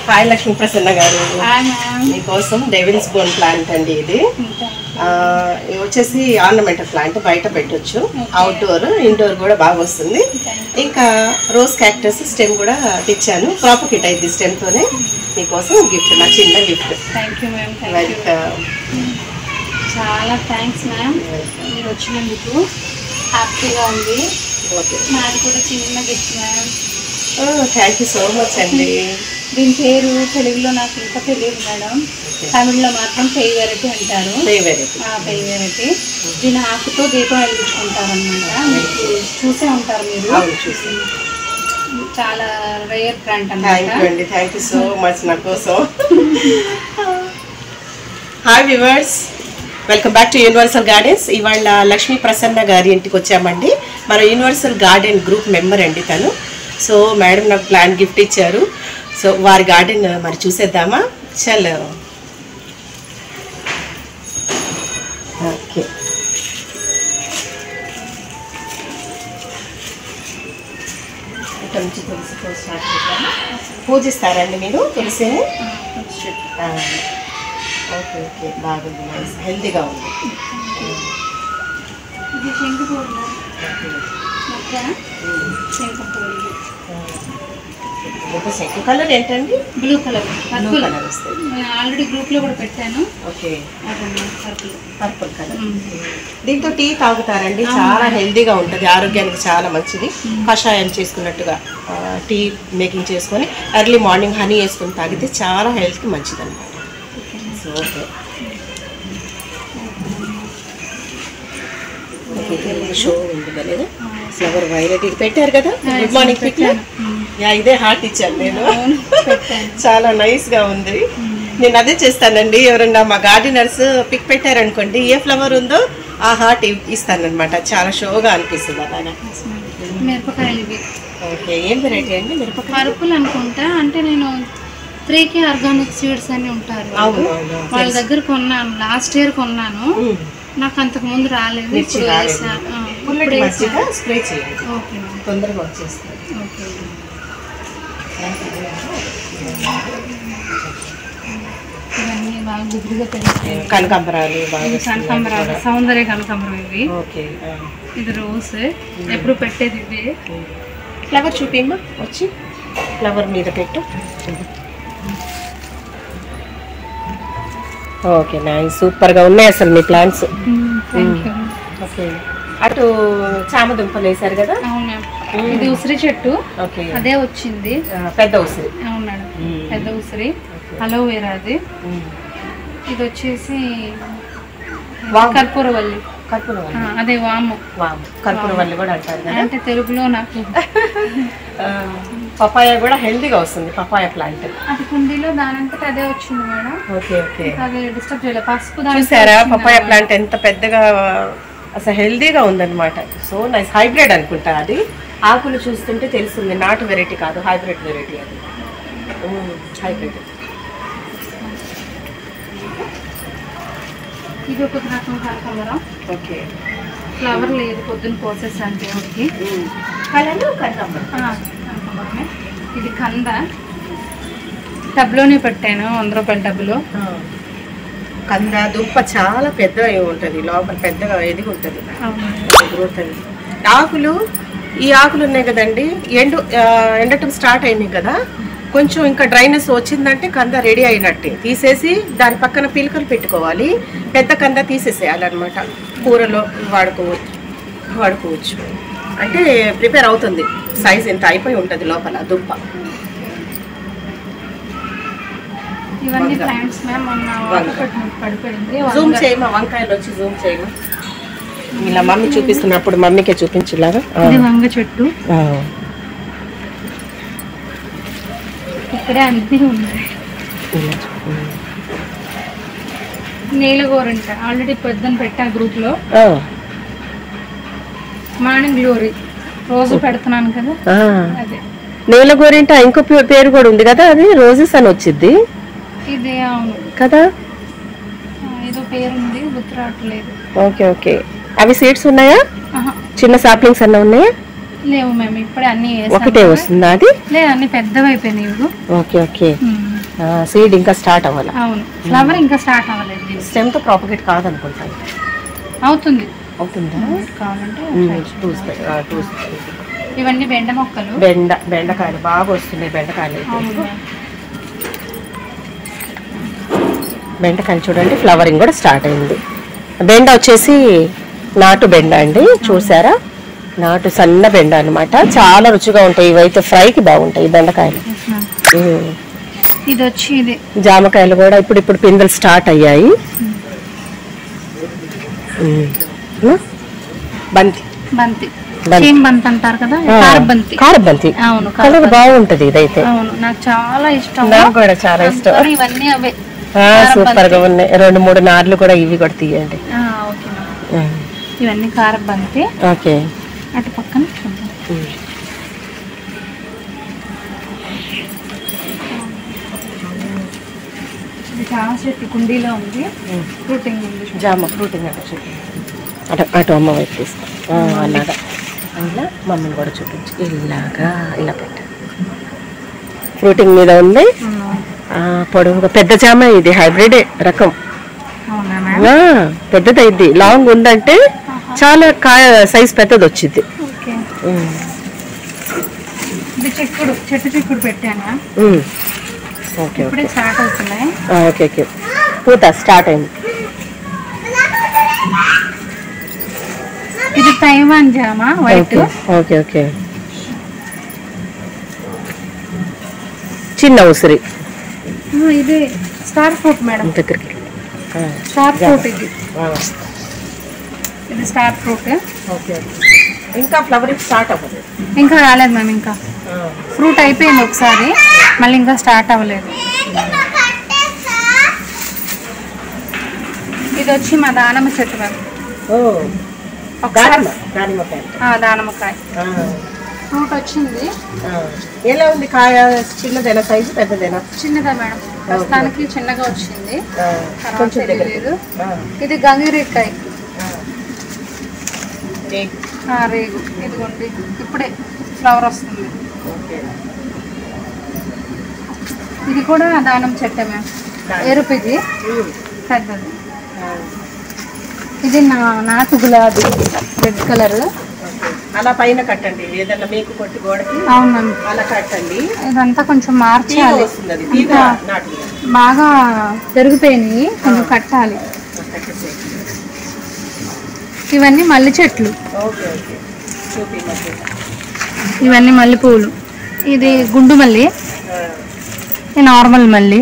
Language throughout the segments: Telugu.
హాయ్ లక్ష్మీ ప్రసన్న గారు, మీకోసం డెవిల్స్ బోన్ ప్లాంట్ అండి. ఇది వచ్చేసి ఆర్నమెంటల్ ప్లాంట్, బయట పెట్టొచ్చు, అవుట్డోర్ ఇండోర్ కూడా బాగా వస్తుంది. ఇంకా రోజ్ క్యాక్టస్ స్టెమ్ కూడా తెచ్చాను, ప్రాపర్ కిట్ అయింది స్టెమ్తోనే. మీకోసం గిఫ్ట్, నా చిన్న గిఫ్ట్. వెల్కమ్. చాలా థ్యాంక్స్ మ్యామ్, మీరు వచ్చినందుకు హ్యాపీగా ఉంది. నాది కూడా చిన్న gift ma'am. Thank you so much అండి. దీని పేరు తెలుగులో నాకు ఇంకా తెలియదు మేడం, తమిళ్లో మాత్రం పెయి వెరైటీ అంటారు. పెయి వెరైటీ. దీని ఆకుతో దీపం వెలిగించుకుంటారు అనమాట. మీకు చూసే ఉంటారు మీరు. చాలా రేర్ ప్లాంట్ అన్నమాట. థ్యాంక్ యూ సో మచ్ నా కోసం. Hi viewers, welcome back to universal gardens. ఇవాళ లక్ష్మీ ప్రసన్న గారి ఇంటికి వచ్చామండి. మన యూనివర్సల్ గార్డెన్ గ్రూప్ మెంబర్ అండి తను. సో మేడం నాకు ప్లాంట్ గిఫ్ట్ ఇచ్చారు. సో వారి గార్డెన్ మరి చూసేద్దామా? చలో. ఓకే, ఇక్కడ నుంచి తులసితో స్టార్ట్ చేద్దామా? పూజిస్తారండి మీరు తులసిని? ఓకే ఓకే, బాగుంది, నైస్, హెల్తీగా ఉంది. కలర్ ఏంటండి? Blue colour. వస్తుంది. ఆల్రెడీ గ్రూప్ లో కూడా పెట్టాను. Okay, purple colour. దీంతో టీ తాగుతారండి, చాలా హెల్తీగా ఉంటుంది, ఆరోగ్యానికి చాలా మంచిది. కషాయం చేసుకున్నట్టుగా టీ మేకింగ్ చేసుకొని ఎర్లీ మార్నింగ్ హనీ వేసుకొని తాగితే చాలా హెల్త్కి మంచిది అనమాట. సో ఓకే, షో ఉంది కదా, ఫ్లవర్ వైలెట్ ఇది పెట్టారు కదా. Good morning pic. ఇదే హార్ట్ ఇచ్చాను నేను. చాలా నైస్ గా ఉంది. నేను అదే చేస్తానండి, ఎవరన్నా మా గార్డెనర్స్ పిక్ పెట్టారనుకోండి, ఏ ఫ్లవర్ ఉందో ఆ హార్ట్ ఇస్తానమాట. చాలా షోగా అనిపిస్తుంది అలాగా. మిరపకాయలు. ఓకే, ఏం వెరైటీ అండి? మిరపకాయ పరుపులు అనుకుంటా. అంటే నేను 3K ఆర్గానిక్ సీడ్స్ అని ఉంటారు, వాళ్ళ దగ్గర కొన్నాను. లాస్ట్ ఇయర్ కొన్నాను, నాకు అంతకు ముందు రాలేదు. స్ప్రే చేయండి, తొందరగా వచ్చేస్తుంది. ఇవన్నీ బాగా గుబురుగా పెరుగుతాయి. కనకాంబరాలు, కనకాంబరాలు, సౌందర్య కనకాంబరం ఇవి. ఓకే, ఇది రోజ్, ఎప్పుడు పెట్టేది ఇది. ఫ్లవర్ చూపిమ్మా, వచ్చి ఫ్లవర్ మీద పెట్టు. ఓకే, నైస్, సూపర్గా ఉన్నాయి అసలు మీ ప్లాంట్స్. ఓకే, అటు చామదుంపలు వేసారు కదా. అవునా, ఇది ఉసిరి చెట్టు. ఓకే, అదే వచ్చింది, పెద్ద ఉసిరి. అవును మేడం, పెద్ద ఉసిరి. అలోవేరా అది. ఇది వచ్చేసి కర్పూరవల్లి. అదే వాము. కర్పూరవల్లి కూడా అంటారు, అంటే తెలుగులో నాకు. పపాయ కూడా హెల్తీగా వస్తుంది, పపాయ ప్లాంట్. అది కుండీలో దానంతటా అదే వచ్చింది మేడం. ఓకే ఓకే, అది డిస్టర్బ్ చేయలేదు. పసుపు చూసారా పపాయ ప్లాంట్ ఎంత పెద్దగా, అసలు హెల్తీగా ఉందన్నమాట. సో నైస్, హైబ్రిడ్ అనుకుంటా అది. ఆకులు చూస్తుంటే తెలుస్తుంది, నాటు వెరైటీ కాదు, హైబ్రిడ్ వెరైటీ అది. హైబ్రిడ్. ఇది ఒక రకం కనకాంబరం. ఓకే, ఫ్లవర్ లేదు, పొద్దున్న కోసేసాను దేవుడికి. కనకాంబరమే. ఇది కంద, టబ్లోనే పెట్టాను, 100 రూపాయల టబ్లో. కంద దుంప చాలా పెద్దగా ఉంటుంది, లోపల పెద్దగా ఎదిగి ఉంటుంది, గ్రోత్ అది. ఆకులు, ఈ ఆకులు ఉన్నాయి కదండి, ఎండటం స్టార్ట్ అయినాయి కదా, కొంచెం ఇంకా డ్రైనెస్ వచ్చిందంటే కంద రెడీ అయినట్టే. తీసేసి దాని పక్కన పిలకలు పెట్టుకోవాలి, పెద్ద కంద తీసేసేయాలన్నమాట. కూరలో వాడుకోవచ్చు, అంటే ప్రిపేర్ అవుతుంది. సైజ్ ఎంత అయిపోయి ఉంటుంది లోపల దుంప. ఇవన్నీ ప్లాంట్స్ మ్యామ్. జూమ్ చేయమా, వంకాయలు వచ్చి జూమ్ చేయమా. ఇలా మమ్మీ చూపిస్తున్నప్పుడు మమ్మీకే చూపించేలాగా. వంగ చెట్టు ఇక్కడే అన్నీ ఉన్నాయి. నీలగోరంట ఆల్రెడీ పెద్దని పెట్టా గ్రూప్ లో. మార్నింగ్ గ్లోరీ రోజు పెడుతున్నాను కదా. అదే నీలగోరింట ఇంకో పేరు కూడా ఉంది కదా, అది రోజెస్ అని వచ్చింది. ఇదే అవును కదా, ఏదో పేరు ఉంది, గుర్తు రావట్లేదు. ఓకే ఓకే, అవి సీడ్స్ ఉన్నాయా? చిన్న సాప్లింగ్స్ అన్న ఉన్నాయా? లేవు మేము ఇప్పుడే అన్ని ఒకటే వస్తుందా అది? లేదు, అన్ని పెద్దవి అయిపోయినాయి. ఓకే ఓకే, సీడ్ ఇంకా స్టార్ట్ అవ్వాలి. అవును, ఫ్లవర్ ఇంకా స్టార్ట్ అవ్వలేదు. స్టెమ్ తో ప్రాపగేట్ కాదనుకుంటాను. అవుతుందా కావాలంటే ఇవన్నీ బెండ మొక్కలు. బెండకాయలు బాగా వస్తున్నాయి. బెండకాయలు చూడండి, ఫ్లవరింగ్ కూడా స్టార్ట్ అయింది. బెండ వచ్చేసి నాటు బెండ అండి, చూసారా? నాటు సన్న బెండ అనమాట. చాలా రుచిగా ఉంటాయి. ఇవైతే ఫ్రైకి బాగుంటాయి బెండకాయలు. ఇది వచ్చి ఇది జామకాయలు కూడా ఇప్పుడు పిందెలు స్టార్ట్ అయ్యాయి. బంతి అంటారు కదా, కారబంతి. అవును, కలర్ బాగుంటది. ఇదైతే నాకు చాలా ఇష్టం. నాకు కూడా చాలా ఇష్టం. ఇవన్నీ అవే సూపర్ గా ఉన్నాయి. 2-3 నార్లు కూడా ఇవి కూడా తీయండి. ఇవన్నీ కారబంతి. ఓకే, అటు పక్కన జామ చెట్టు కుండీలో ఉంది. ఫ్రూటింగ్ ఉంది. జామ ఫ్రూటింగ్ అటు అమ్మ వైపు తీసుకో. అలాగా ఇలా మమ్మల్ని కూడా చూపించు. ఇలా పెట్ట ఫ్రూటింగ్ మీద ఉంది. పొడవుగా పెద్ద జామ. ఇది హైబ్రిడ్ రకం. పెద్దదైద్ది. లాంగ్ ఉందంటే చాలా కాయ సైజ్ పెద్దది వచ్చింది. చెట్టు చిక్కుడు పెట్టాను. ఓకే, స్టార్ట్ అవుతున్నాయి. ఓకే, పూత స్టార్ట్ అయింది. ఇది తైవాన్ జామ వైట్. ఓకే, చిన్న ఉసిరి. ఇది స్టార్ ఫ్రూట్ మేడం. దగ్గరికి స్టార్ ఫ్రూట్. ఇది స్టార్ ఫ్రూట్. ఓకే, ఇంకా ఫ్లవరింగ్ స్టార్ట్ అవ్వలేదు. ఇంకా రాలేదు మ్యామ్. ఇంకా ఫ్రూట్ అయిపోయింది ఒకసారి, మళ్ళీ ఇంకా స్టార్ట్ అవ్వలేదు. ఇది వచ్చి మా దానమ్మ చెట్టు మ్యామ్. దానిమ్మకాయ ఫ్రూట్ వచ్చింది. ఎలా ఉంది కాయ? చిన్నదేనా సైజు, పెద్దదేనా? చిన్నదా మేడం, ప్రస్తుతానికి చిన్నగా వచ్చింది. తెలియలేదు. ఇది గంగిరేకాయ రేగు. ఇదిగోండి, ఇప్పుడే ఫ్లవర్ వస్తుంది. ఇది కూడా దానం చెట్టే మ్యామ్. ఎరుపు. ఇది పెద్దది. ఇది నాటు గులాబీ, రెడ్ కలర్. అలా పైన కట్టండి, ఏదన్నా మీకు కొట్టి గోడకి. అవును మ్యామ్, అలా కట్టండి. ఇదంతా కొంచెం మార్చాలి. బాగా పెరిగిపోయినాయి, కొంచెం కట్టాలి. ఇవన్నీ మల్లి చెట్లు. ఇవన్నీ మల్లె పువ్వులు. ఇది గుండు మల్లి, నార్మల్ మల్లి.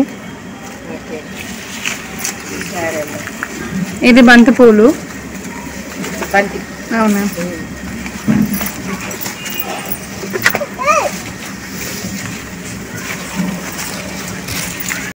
ఇది బంతి పూలు. అవునా?